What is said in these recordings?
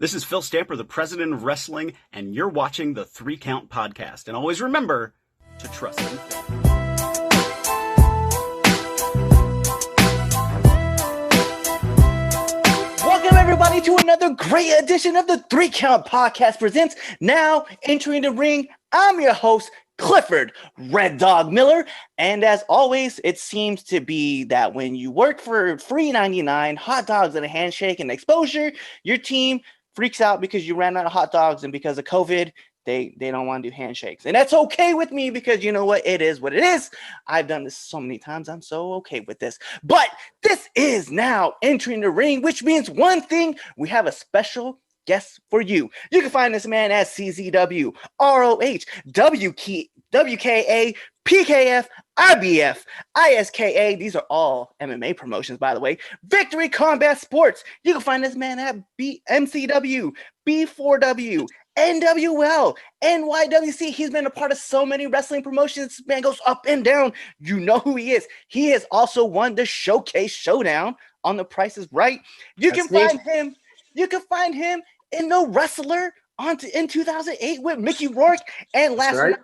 This is Phil Stamper, the president of wrestling, and you're watching the 3 Count Podcast. And always remember to trust in faith. Welcome everybody to another great edition of the 3 Count Podcast presents Now Entering the Ring. I'm your host, Clifford Red Dog Miller, and as always, it seems to be that when you work for $3.99, hot dogs and a handshake and exposure, your team freaks out because you ran out of hot dogs, and because of COVID, they don't want to do handshakes. And that's okay with me because you know what? It is what it is. I've done this so many times. I'm so okay with this. But this is Now Entering the Ring, which means one thing. We have a special guest for you. You can find this man at CZW, ROH, WKA, PKF, IBF, ISKA. These are all MMA promotions, by the way. Victory Combat Sports. You can find this man at MCW, B4W, NWL, NYWC. He's been a part of so many wrestling promotions. This man goes up and down. You know who he is. He has also won the Showcase Showdown on The Price is Right. You can find him in The Wrestler in 2008 with Mickey Rourke. And last night,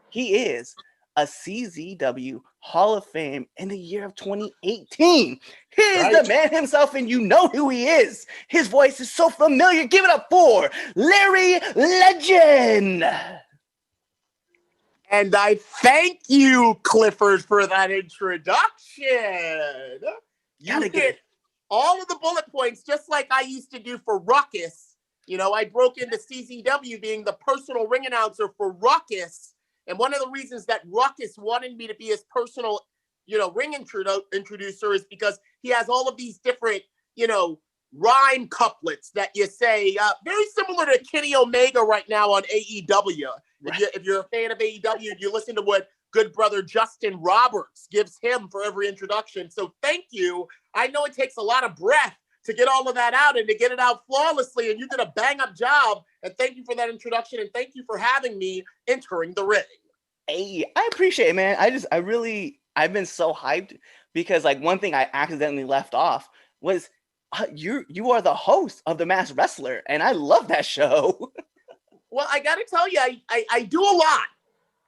he is a CZW Hall of Fame in the year of 2018. He is the man himself, and you know who he is. His voice is so familiar. Give it up for Larry Legend. And I thank you, Clifford, for that introduction. You hit all of the bullet points, just like I used to do for Ruckus. You know, I broke into CZW being the personal ring announcer for Ruckus. And one of the reasons that Ruckus wanted me to be his personal, ring introducer is because he has all of these different, rhyme couplets that you say, very similar to Kenny Omega right now on AEW. Right. If you're a fan of AEW, you listen to what good brother Justin Roberts gives him for every introduction. So thank you. I know it takes a lot of breath to get all of that out and to get it out flawlessly. And you did a bang up job. And thank you for that introduction. And thank you for having me entering the ring. Hey, I appreciate it, man. I've been so hyped because one thing I accidentally left off was you are the host of The Masked Wrestler. And I love that show. Well, I got to tell you, I do a lot.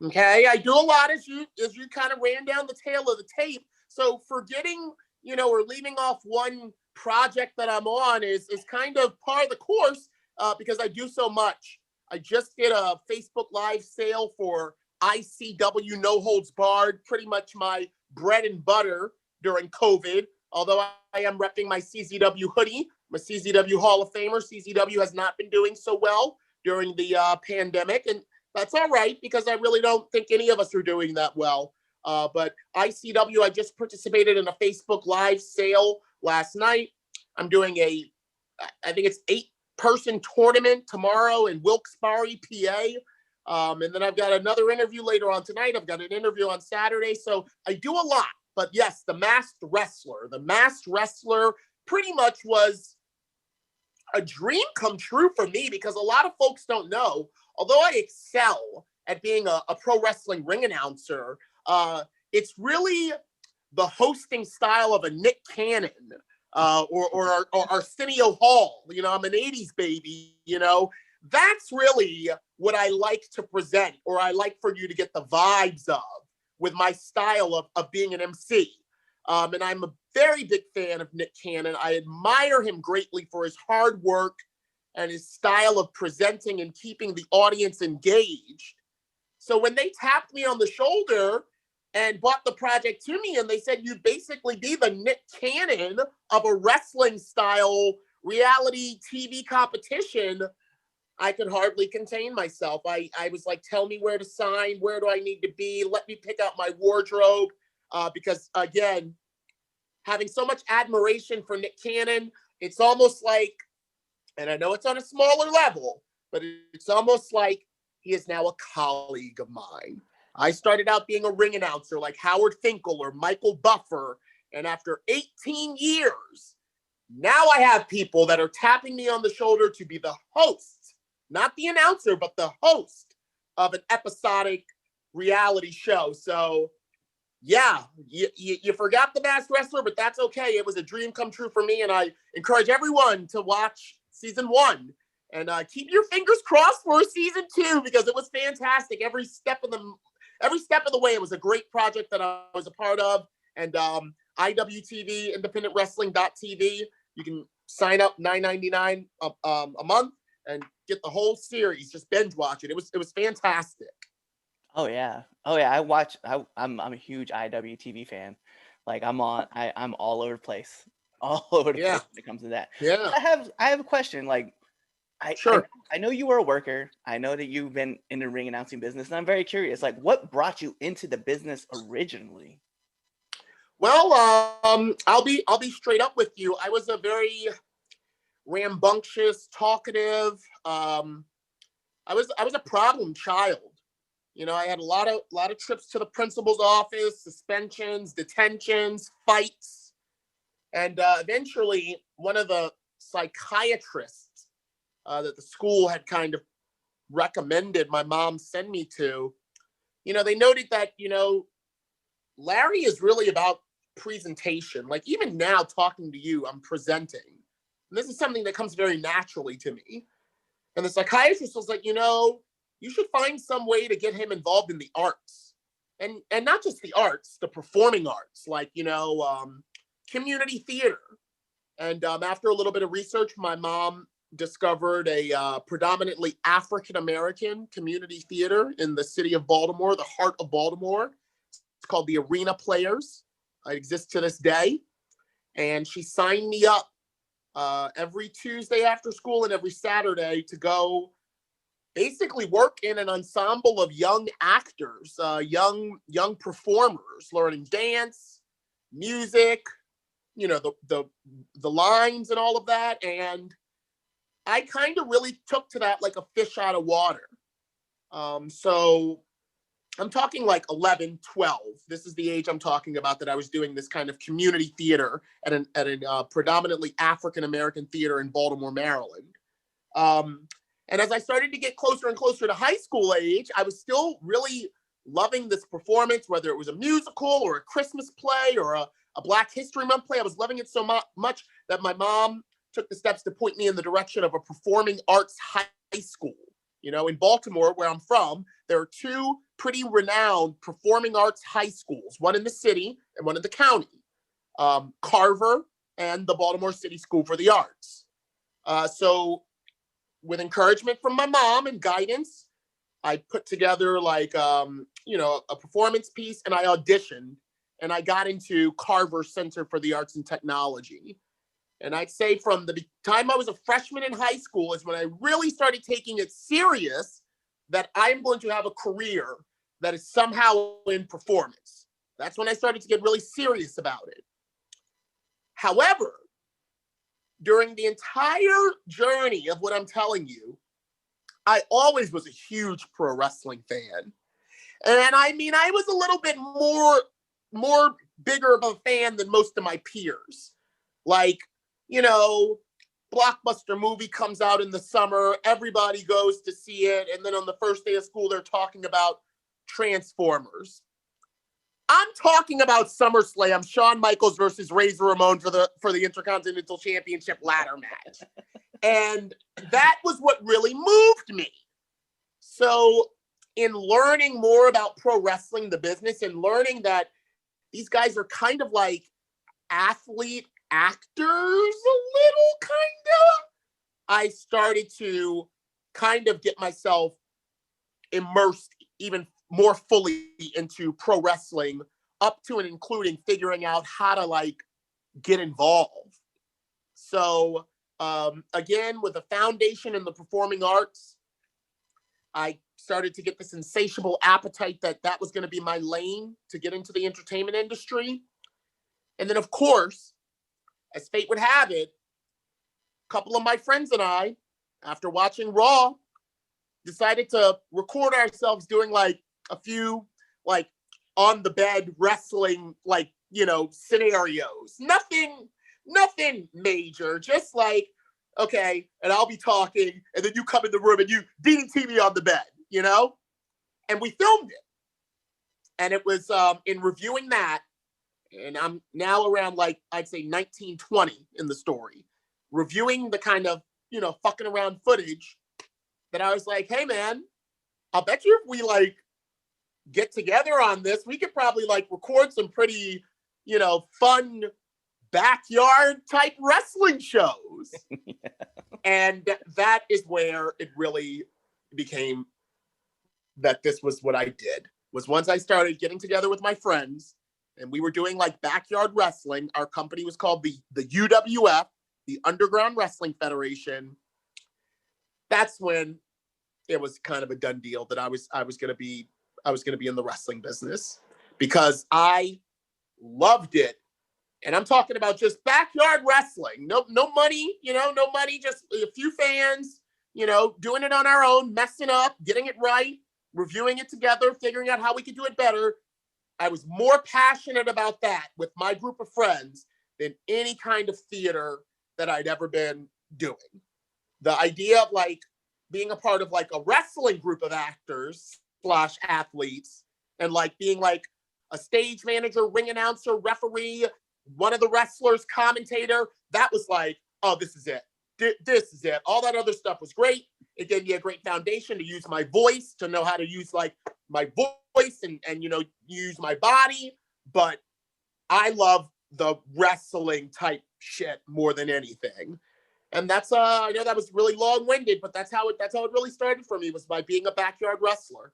Okay. I do a lot as you kind of ran down the tail of the tape. So forgetting, or leaving off one project that I'm on is kind of part of the course because I do so much. I just did a Facebook Live sale for ICW No Holds Barred, pretty much my bread and butter during COVID. Although I am repping my CZW hoodie, I'm a CZW Hall of Famer. CZW has not been doing so well during the pandemic, and that's all right because I really don't think any of us are doing that well. But ICW, I just participated in a Facebook Live sale last night. I'm doing I think it's 8-person tournament tomorrow in Wilkes-Barre, PA. And then I've got another interview later on tonight. I've got an interview on Saturday. So I do a lot. But yes, The Masked Wrestler. The Masked Wrestler pretty much was a dream come true for me because a lot of folks don't know, although I excel at being a pro wrestling ring announcer, it's really the hosting style of a Nick Cannon or Arsenio Hall. I'm an 80s baby, That's really what I like to present, or I like for you to get the vibes of with my style of being an MC. And I'm a very big fan of Nick Cannon. I admire him greatly for his hard work and his style of presenting and keeping the audience engaged. So when they tapped me on the shoulder and brought the project to me and they said, you'd basically be the Nick Cannon of a wrestling style reality TV competition, I could hardly contain myself. I was like, tell me where to sign. Where do I need to be? Let me pick out my wardrobe. Because again, having so much admiration for Nick Cannon, it's almost like, and I know it's on a smaller level, but it's almost like he is now a colleague of mine. I started out being a ring announcer like Howard Finkel or Michael Buffer. And after 18 years, now I have people that are tapping me on the shoulder to be the host. Not the announcer, but the host of an episodic reality show. So, yeah, you forgot The Masked Wrestler, but that's okay. It was a dream come true for me, and I encourage everyone to watch season 1 And keep your fingers crossed for season 2 because it was fantastic. Every step of the way, it was a great project that I was a part of. And IWTV, independentwrestling.tv, you can sign up $9.99 a month and get the whole series. Just binge watch it. It was fantastic. Oh yeah. I'm a huge IWTV fan. Like I'm all over the place. All over the Yeah. place when it comes to that. Yeah. I have a question. Like Sure. I know you were a worker. I know that you've been in the ring announcing business, and I'm very curious. Like, what brought you into the business originally? Well, I'll be straight up with you. I was a very rambunctious, talkative. I was a problem child. You know, I had a lot of trips to the principal's office, suspensions, detentions, fights, and eventually one of the psychiatrists that the school had kind of recommended my mom send me to, you know, they noted that, you know, Larry is really about presentation. Like even now talking to you, I'm presenting. And this is something that comes very naturally to me. And the psychiatrist was like, you know, you should find some way to get him involved in the arts. And not just the arts, the performing arts, like, you know, community theater. And after a little bit of research, my mom discovered a predominantly African-American community theater in the city of Baltimore, the heart of Baltimore. It's called the Arena Players. It exists to this day. And she signed me up every Tuesday after school and every Saturday to go basically work in an ensemble of young actors, young performers, learning dance, music, you know, the lines and all of that. And I kind of really took to that like a fish out of water. So I'm talking like 11, 12. This is the age I'm talking about that I was doing this kind of community theater at a predominantly African-American theater in Baltimore, Maryland. And as I started to get closer and closer to high school age, I was still really loving this performance, whether it was a musical or a Christmas play or a Black History Month play. I was loving it so much that my mom took the steps to point me in the direction of a performing arts high school. You know, in Baltimore, where I'm from, there are 2 pretty renowned performing arts high schools, one in the city and one in the county, Carver and the Baltimore City School for the Arts. So with encouragement from my mom and guidance, I put together like, you know, a performance piece and I auditioned and I got into Carver Center for the Arts and Technology. And I'd say from the time I was a freshman in high school is when I really started taking it serious that I'm going to have a career that is somehow in performance. That's when I started to get really serious about it. However, during the entire journey of what I'm telling you, I always was a huge pro wrestling fan. And I mean, I was a little bit more bigger of a fan than most of my peers. Like, you know, blockbuster movie comes out in the summer, everybody goes to see it, and then on the first day of school, they're talking about Transformers. I'm talking about SummerSlam, Shawn Michaels versus Razor Ramon for the Intercontinental Championship ladder match. And that was what really moved me. So in learning more about pro wrestling, the business, and learning that these guys are kind of like athlete actors a little, kind of, I started to kind of get myself immersed even more fully into pro wrestling, up to and including figuring out how to like get involved. So again, with a foundation in the performing arts, I started to get this insatiable appetite that was going to be my lane to get into the entertainment industry. And then, of course, as fate would have it, a couple of my friends and I, after watching Raw, decided to record ourselves doing like a few like on the bed wrestling, like, you know, scenarios. Nothing major, just like, okay, and I'll be talking, and then you come in the room and you DDT me on the bed, you know? And we filmed it. And it was in reviewing that, and I'm now around like, I'd say 1920 in the story, reviewing the kind of, fucking around footage that I was like, hey man, I'll bet you if we like get together on this, we could probably like record some pretty, fun backyard type wrestling shows. Yeah. And that is where it really became that this was what I did, was once I started getting together with my friends and we were doing like backyard wrestling. Our company was called the UWF, the Underground Wrestling Federation. That's when it was kind of a done deal that I was going to be in the wrestling business, because I loved it. And I'm talking about just backyard wrestling. No money, no money, just a few fans, doing it on our own, messing up, getting it right, reviewing it together, figuring out how we could do it better. I was more passionate about that with my group of friends than any kind of theater that I'd ever been doing. The idea of like being a part of like a wrestling group of actors / athletes and like being like a stage manager, ring announcer, referee, one of the wrestlers, commentator, that was like, oh, this is it. This is it. All that other stuff was great. It gave me a great foundation to use my voice, to know how to use like my voice and use my body. But I love the wrestling type shit more than anything. And that's I know that was really long-winded, but that's how it really started for me, was by being a backyard wrestler.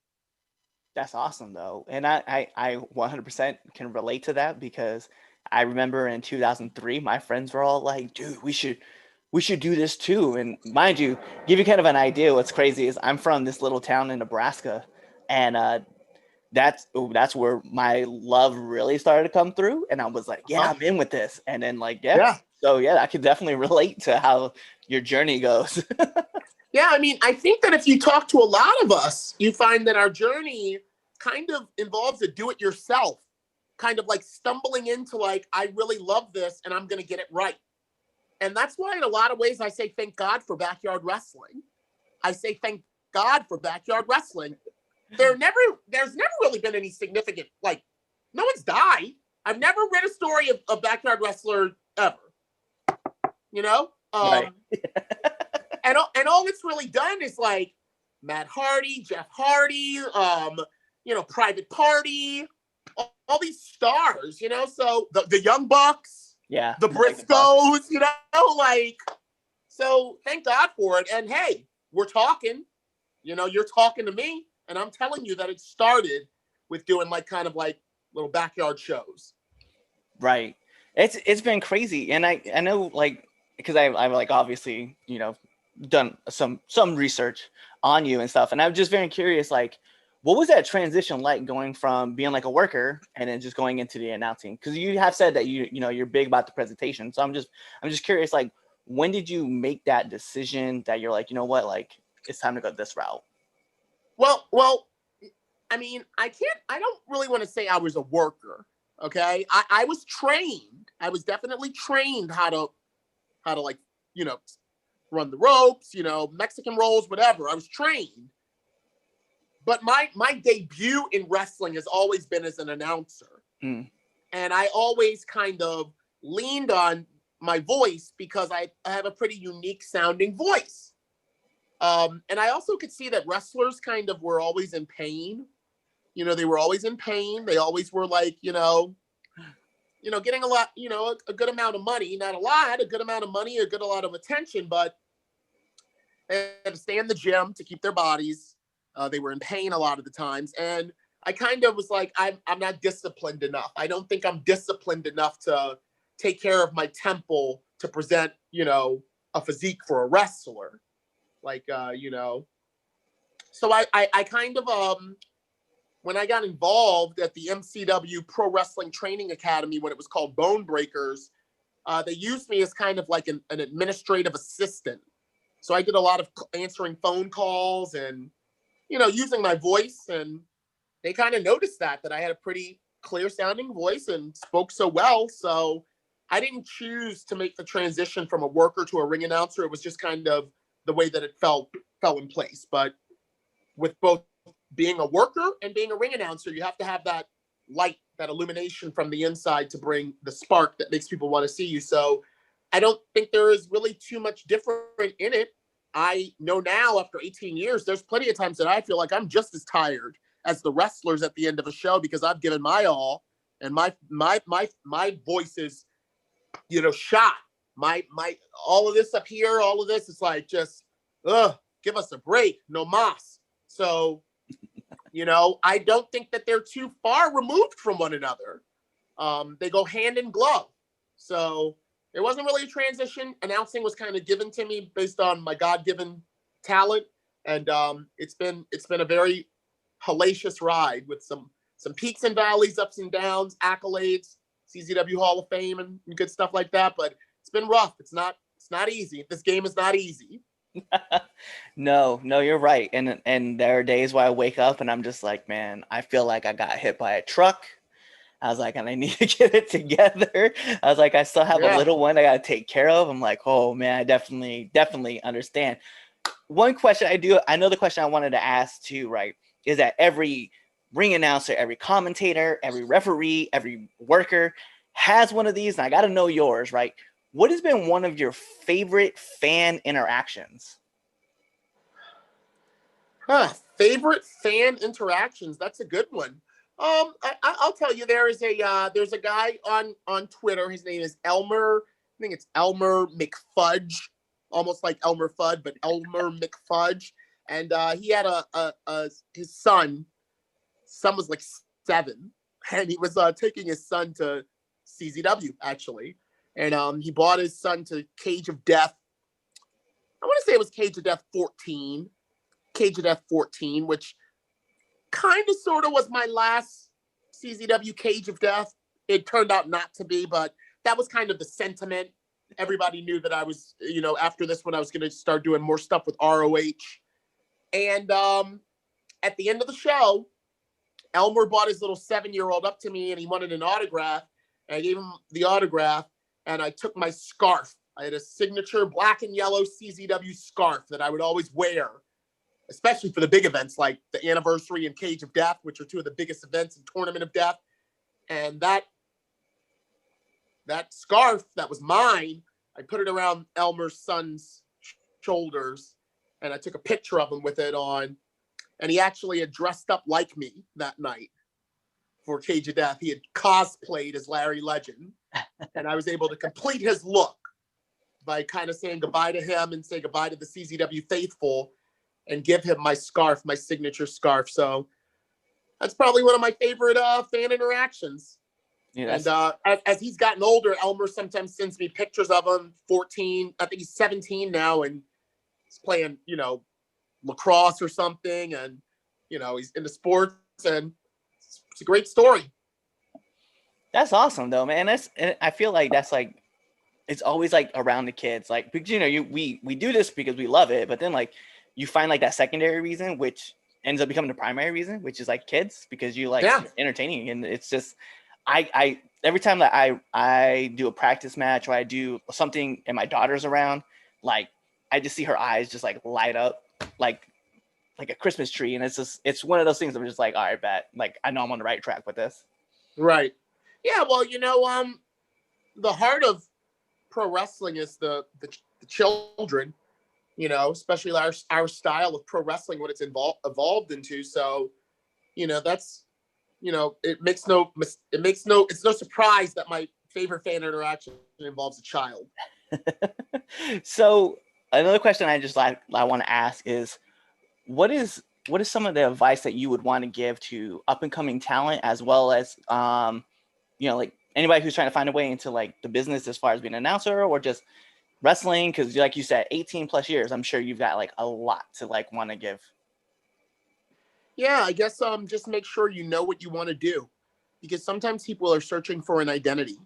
That's awesome though. And I 100% can relate to that, because I remember in 2003, my friends were all like, dude, we should do this too. And mind you, give you kind of an idea, what's crazy is I'm from this little town in Nebraska, and that's where my love really started to come through. And I was like, yeah, I'm in with this. And then like, yeah. So yeah, I could definitely relate to how your journey goes. Yeah, I mean, I think that if you talk to a lot of us, you find that our journey kind of involves a do-it-yourself, kind of like stumbling into like, I really love this and I'm going to get it right. And that's why in a lot of ways I say thank God for backyard wrestling. I say thank God for backyard wrestling. There's never really been any significant, like, no one's died. I've never read a story of a backyard wrestler ever. Right. and all it's really done is like Matt Hardy, Jeff Hardy, Private Party, all these stars, so the Young Bucks, yeah, the Briscoes, so thank God for it. And hey, we're talking, you're talking to me, and I'm telling you that it started with doing like kind of like little backyard shows. Right. It's been crazy. And I know, like, because I've like obviously, done some research on you and stuff. And I'm just very curious, like, what was that transition like going from being like a worker and then just going into the announcing? Because you have said that you're big about the presentation. So I'm just curious, like, when did you make that decision that you're like, you know what, like, it's time to go this route? Well, I mean, I don't really want to say I was a worker. Okay. I was trained. I was definitely trained how to like, run the ropes, Mexican rolls, whatever. I was trained. But my debut in wrestling has always been as an announcer. And I always kind of leaned on my voice because I have a pretty unique sounding voice. And I also could see that wrestlers kind of were always in pain. They were always in pain. They always were like, getting a lot, a good amount of money, not a lot, a good amount of money, a lot of attention, but they had to stay in the gym to keep their bodies. They were in pain a lot of the times. And I kind of was like, I'm not disciplined enough. I don't think I'm disciplined enough to take care of my temple to present, a physique for a wrestler. Like, so I kind of, when I got involved at the MCW Pro Wrestling Training Academy, when it was called Bone Breakers, they used me as kind of like an administrative assistant. So I did a lot of answering phone calls and, using my voice. And they kind of noticed that I had a pretty clear sounding voice and spoke so well. So I didn't choose to make the transition from a worker to a ring announcer. It was just kind of the way that it fell in place. But with both being a worker and being a ring announcer, you have to have that light, that illumination from the inside to bring the spark that makes people want to see you. So I don't think there is really too much different in it. I know now after 18 years, there's plenty of times that I feel like I'm just as tired as the wrestlers at the end of a show because I've given my all and my voice is, shot. My all of this up here, all of this is like just give us a break. No mas. So, I don't think that they're too far removed from one another. They go hand in glove. So it wasn't really a transition. Announcing was kind of given to me based on my God-given talent, and it's been a very hellacious ride with some peaks and valleys, ups and downs, accolades, CZW Hall of Fame, and good stuff like that. But it's been rough. It's not easy. This game is not easy. No, you're right. And there are days where I wake up and I'm just like, man, I feel like I got hit by a truck. I was like, and I need to get it together. I was like, I still have a little one I got to take care of. I'm like, oh man, I definitely understand. One question I know the question I wanted to ask too, right, is that every ring announcer, every commentator, every referee, every worker has one of these. And I got to know yours, right? What has been one of your favorite fan interactions? Favorite fan interactions. That's a good one. I'll tell you, there's a guy on Twitter. His name is Elmer. I think it's Elmer McFudge, almost like Elmer Fudd, but Elmer McFudge. And he had his son. Son was like 7, and he was taking his son to CZW actually, and he bought his son to Cage of Death. I want to say it was Cage of Death 14. Cage of Death 14, which kind of sort of was my last CZW Cage of Death. It turned out not to be, but that was kind of the sentiment. Everybody knew that I was, after this one, I was going to start doing more stuff with ROH. And at the end of the show, Elmer brought his little 7-year-old up to me and he wanted an autograph. And I gave him the autograph and I took my scarf. I had a signature black and yellow CZW scarf that I would always wear, especially for the big events like the Anniversary and Cage of Death, which are two of the biggest events in Tournament of Death. And that scarf that was mine, I put it around Elmer's son's shoulders and I took a picture of him with it on. And he actually had dressed up like me that night for Cage of Death. He had cosplayed as Larry Legend. And I was able to complete his look by kind of saying goodbye to him and say goodbye to the CZW faithful and give him my scarf, my signature scarf. So that's probably one of my favorite fan interactions. Yeah, and as he's gotten older, Elmer sometimes sends me pictures of him, 14. I think he's 17 now, and he's playing, lacrosse or something. And, he's into sports, and it's a great story. That's awesome, though, man. I feel like that's like, it's always like around the kids, like, because, we do this because we love it, but then like you find like that secondary reason, which ends up becoming the primary reason, which is like kids, because you like entertaining. And it's just, I every time that I do a practice match or I do something and my daughter's around, like I just see her eyes just like light up like a Christmas tree. And it's one of those things I'm just like, all right, bet, like I know I'm on the right track with this. Right. Yeah. Well, the heart of pro wrestling is the children, especially our style of pro wrestling, what it's evolved into. So, that's, it's no surprise that my favorite fan interaction involves a child. So another question I want to ask is, what is some of the advice that you would want to give to up and coming talent, as well as, like anybody who's trying to find a way into like the business as far as being an announcer or just wrestling? Because like you said, 18 plus years, I'm sure you've got like a lot to like want to give. Yeah, I guess just make sure you know what you want to do, because sometimes people are searching for an identity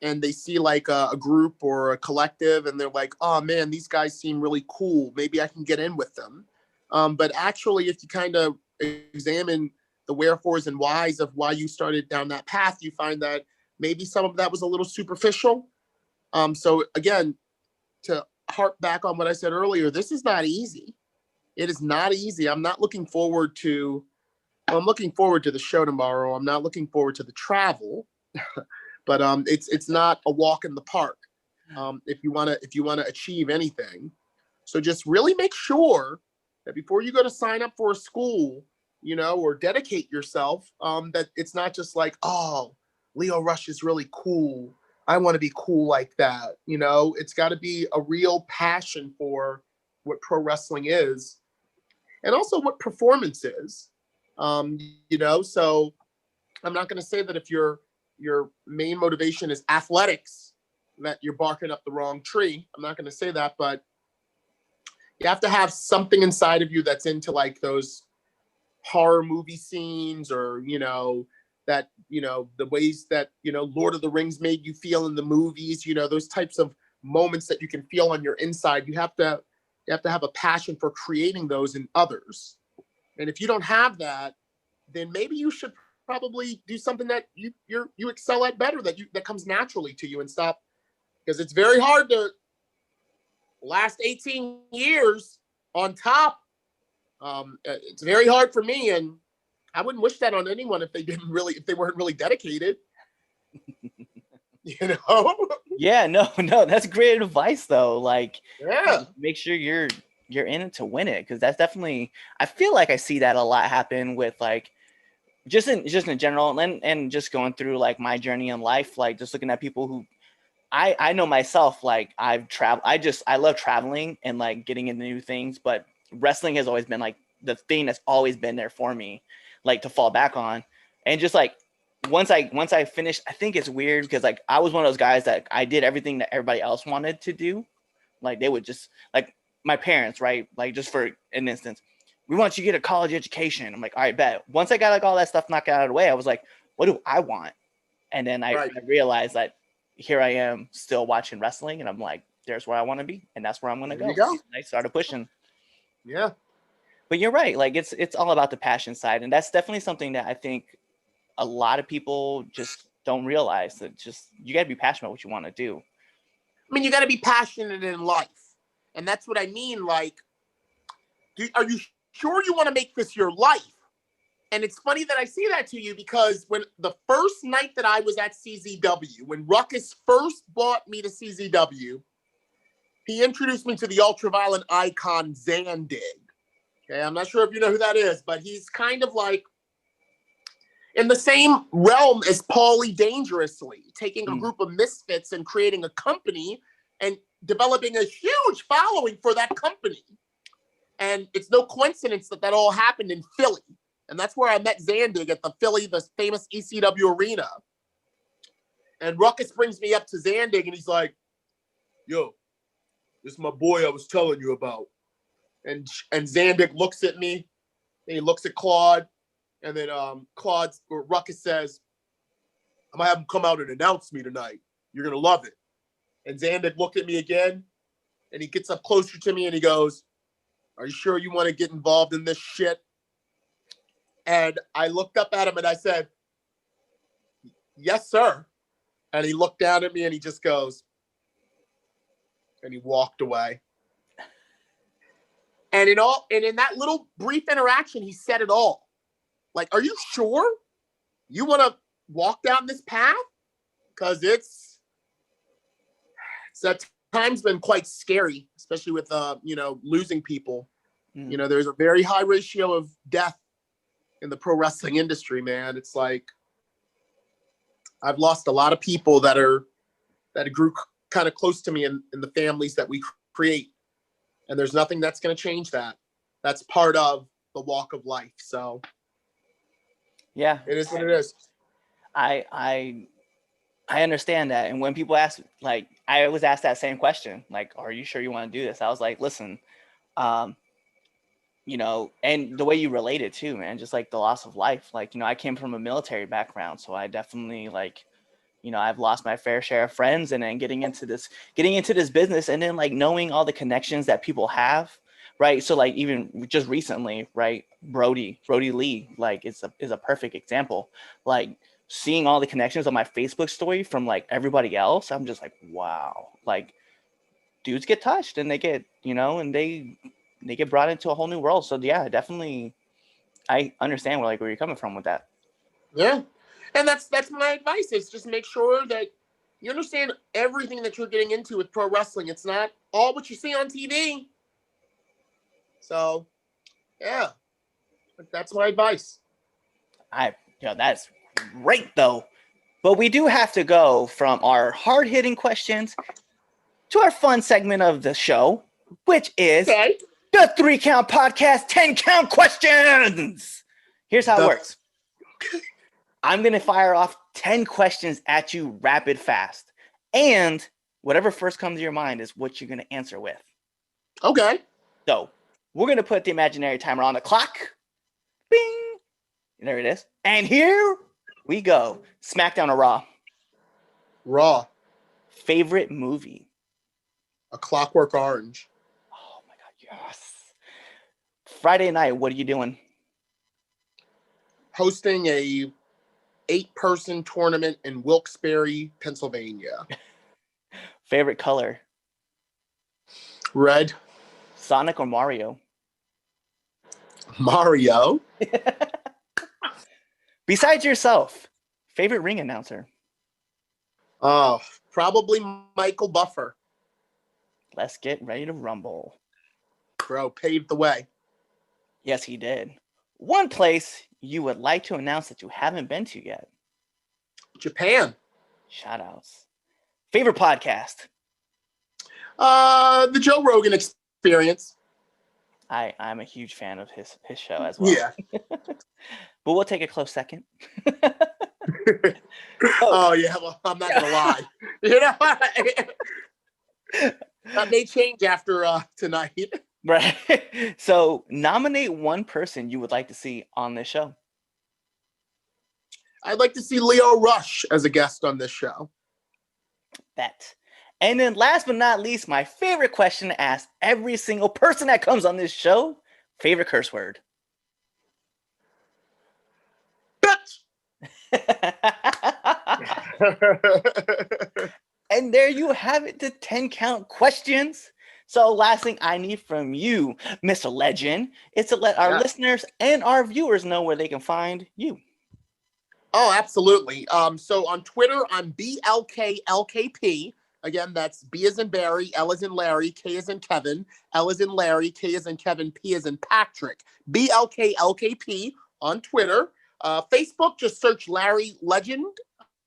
and they see like a group or a collective and they're like, oh man, these guys seem really cool. Maybe I can get in with them. But actually, if you kind of examine the wherefores and whys of why you started down that path, you find that maybe some of that was a little superficial. So again, to harp back on what I said earlier, this is not easy. It is not easy. I'm looking forward to the show tomorrow. I'm not looking forward to the travel, but it's not a walk in the park. if you want to achieve anything. So just really make sure that before you go to sign up for a school, or dedicate yourself, that it's not just like, oh, Lio Rush is really cool, I want to be cool like that. It's got to be a real passion for what pro wrestling is, and also what performance is. So I'm not going to say that if your main motivation is athletics, that you're barking up the wrong tree. I'm not going to say that, but you have to have something inside of you that's into like those horror movie scenes, or that the ways that Lord of the Rings made you feel in the movies, those types of moments that you can feel on your inside. You have to have a passion for creating those in others. And if you don't have that, then maybe you should probably do something that you excel at better, that comes naturally to you, and stop, because it's very hard to last 18 years on top. It's very hard for me, and I wouldn't wish that on anyone if they weren't really dedicated. Yeah, no, that's great advice though. Like, Yeah, make sure you're in it to win it, because that's definitely, I feel like I see that a lot happen with like just in general, and just going through like my journey in life, like just looking at people who I know myself, like I've traveled, I love traveling and like getting into new things, but wrestling has always been like the thing that's always been there for me, like to fall back on. And just like once I finished, I think it's weird because like I was one of those guys that I did everything that everybody else wanted to do. Like they would just, like my parents, right? Like just for an instance, we want you to get a college education. I'm like, all right, bet. Once I got like all that stuff knocked out of the way, I was like, what do I want? And then I realized that here I am still watching wrestling, and I'm like, there's where I want to be, and that's where I'm going to go. And I started pushing. Yeah. But you're right. Like it's all about the passion side. And that's definitely something that I think a lot of people just don't realize, that just, you got to be passionate about what you want to do. I mean, you got to be passionate in life. And that's what I mean. Like, are you sure you want to make this your life? And it's funny that I say that to you, because when the first night that I was at CZW, when Ruckus first brought me to CZW, he introduced me to the ultraviolet icon Zandig. Okay, I'm not sure if you know who that is, but he's kind of like in the same realm as Paulie Dangerously, taking a group of misfits and creating a company and developing a huge following for that company. And it's no coincidence that all happened in Philly. And that's where I met Zandig, at the famous ECW arena. And Ruckus brings me up to Zandig, and he's like, yo, this is my boy I was telling you about. And Zandig looks at me, and he looks at Claude, and then Ruckus says, I'm gonna have him come out and announce me tonight. You're gonna love it. And Zandig looked at me again, and he gets up closer to me, and he goes, are you sure you want to get involved in this shit? And I looked up at him and I said, yes, sir. And he looked down at me and he just goes, and he walked away. And in that little brief interaction, he said it all. Like, are you sure you want to walk down this path? Because it's at times been quite scary, especially with losing people. There's a very high ratio of death in the pro wrestling industry, man. It's like I've lost a lot of people that grew kind of close to me in the families that we create. And there's nothing that's going to change that. That's part of the walk of life. So yeah, it is what it is. I understand that. And when people ask, like, I was asked that same question, like, are you sure you want to do this? I was like, listen, and the way you relate it too, man, just like the loss of life. Like, I came from a military background, so I definitely I've lost my fair share of friends, and then getting into this business, and then like knowing all the connections that people have, right? So like even just recently, right, Brody Lee, like is a perfect example. Like seeing all the connections on my Facebook story from like everybody else, I'm just like, wow, like dudes get touched and they get, and they get brought into a whole new world. So yeah, definitely, I understand where you're coming from with that. Yeah. And that's my advice, is just make sure that You understand everything that you're getting into with pro wrestling. It's not all what you see on TV. So, yeah, that's my advice. That's great though. But we do have to go from our hard-hitting questions to our fun segment of the show, which is the 3 Count Podcast 10 Count Questions. Here's how it works. I'm going to fire off 10 questions at you rapid fast. And whatever first comes to your mind is what you're going to answer with. Okay. So we're going to put the imaginary timer on the clock. Bing. And there it is. And here we go. SmackDown or Raw? Raw. Favorite movie? A Clockwork Orange. Oh my God, yes. Friday night, what are you doing? Hosting a 8-person tournament in Wilkes-Barre, Pennsylvania. Favorite color? Red. Sonic or Mario? Mario. Besides yourself, favorite ring announcer? Oh, probably Michael Buffer. Let's get ready to rumble. Bro, paved the way. Yes, he did. One place you would like to announce that you haven't been to yet? Japan. Shout outs. Favorite podcast? The Joe Rogan Experience. I'm a huge fan of his show as well. Yeah. But we'll take a close second. Oh, yeah. Well, I'm not going to lie. You know, that may change after tonight. Right. So nominate one person you would like to see on this show. I'd like to see Leo Rush as a guest on this show. Bet. And then last but not least, my favorite question to ask every single person that comes on this show, favorite curse word. Bitch! And there you have it, the 10 count questions. So last thing I need from you, Mr. Legend, is to let our listeners and our viewers know where they can find you. Oh, absolutely. So on Twitter, I'm BLKLKP. Again, that's B as in Barry, L as in Larry, K as in Kevin, L as in Larry, K as in Kevin, P as in Patrick. BLKLKP on Twitter. Facebook, just search Larry Legend.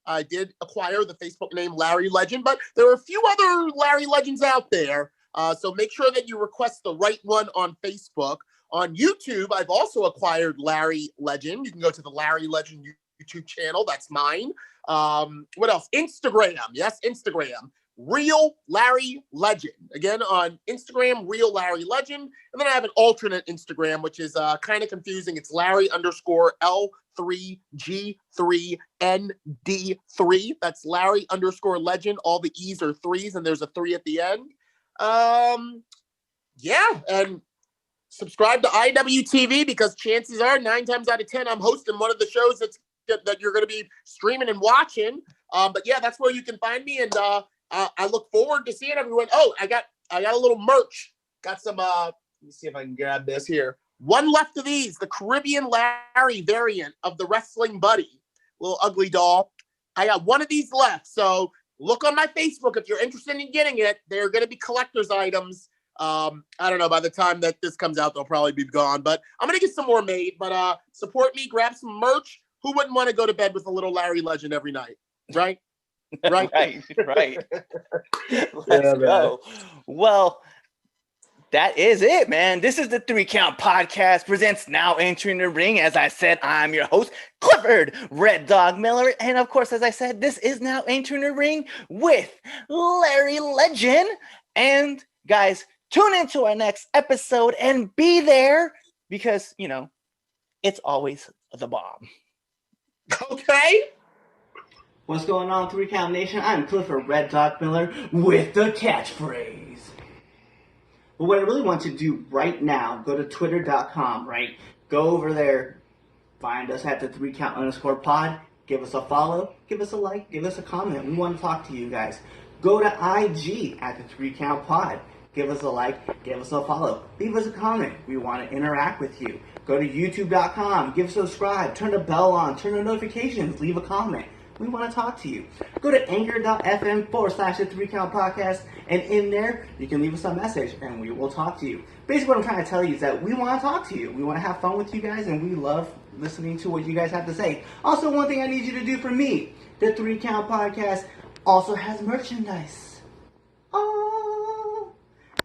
I did acquire the Facebook name Larry Legend, but there are a few other Larry Legends out there. So make sure that you request the right one on Facebook. On YouTube, I've also acquired Larry Legend. You can go to the Larry Legend YouTube channel. That's mine. What else? Instagram. Yes, Instagram. Real Larry Legend. Again, on Instagram, Real Larry Legend. And then I have an alternate Instagram, which is kind of confusing. It's Larry _L3G3ND3. That's Larry _Legend. All the E's are 3s, and there's a 3 at the end. Yeah, and subscribe to IWTV because chances are 9 times out of 10 I'm hosting one of the shows that you're going to be streaming and watching. But yeah, that's where you can find me, and I look forward to seeing everyone. Oh, I got a little merch. Got some let me see if I can grab this here. One left of these, the Caribbean Larry variant of the Wrestling Buddy, little ugly doll. I got one of these left, so look on my Facebook if you're interested in getting it. They're going to be collector's items. I don't know, by the time that this comes out, they'll probably be gone, but I'm going to get some more made. But support me, grab some merch. Who wouldn't want to go to bed with a little Larry Legend every night, right? Right. right. Let's go. Well, that is it, man. This is the 3 Count Podcast presents Now Entering the Ring. As I said, I'm your host, Clifford Red Dog Miller. And of course, as I said, this is Now Entering the Ring with Larry Legend. And guys, tune into our next episode and be there because, you know, it's always the bomb. Okay. What's going on, 3 Count Nation? I'm Clifford Red Dog Miller with the catchphrase. But what I really want you to do right now, go to twitter.com, right? Go over there, find us at the 3 Count _pod, give us a follow, give us a like, give us a comment. We want to talk to you guys. Go to IG at the 3 Count Pod. Give us a like, give us a follow, leave us a comment. We want to interact with you. Go to youtube.com, give us a subscribe, turn the bell on, turn the notifications, leave a comment. We want to talk to you. Go to anchor.fm/the 3 Count Podcast, and in there, you can leave us a message, and we will talk to you. Basically, what I'm trying to tell you is that we want to talk to you. We want to have fun with you guys, and we love listening to what you guys have to say. Also, one thing I need you to do for me, the 3 Count Podcast also has merchandise. Oh!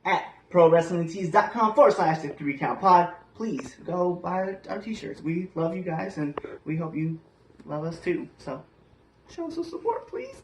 At ProWrestlingTees.com/the 3 Count Pod. Please go buy our t-shirts. We love you guys, and we hope you love us too. So, show us some support, please.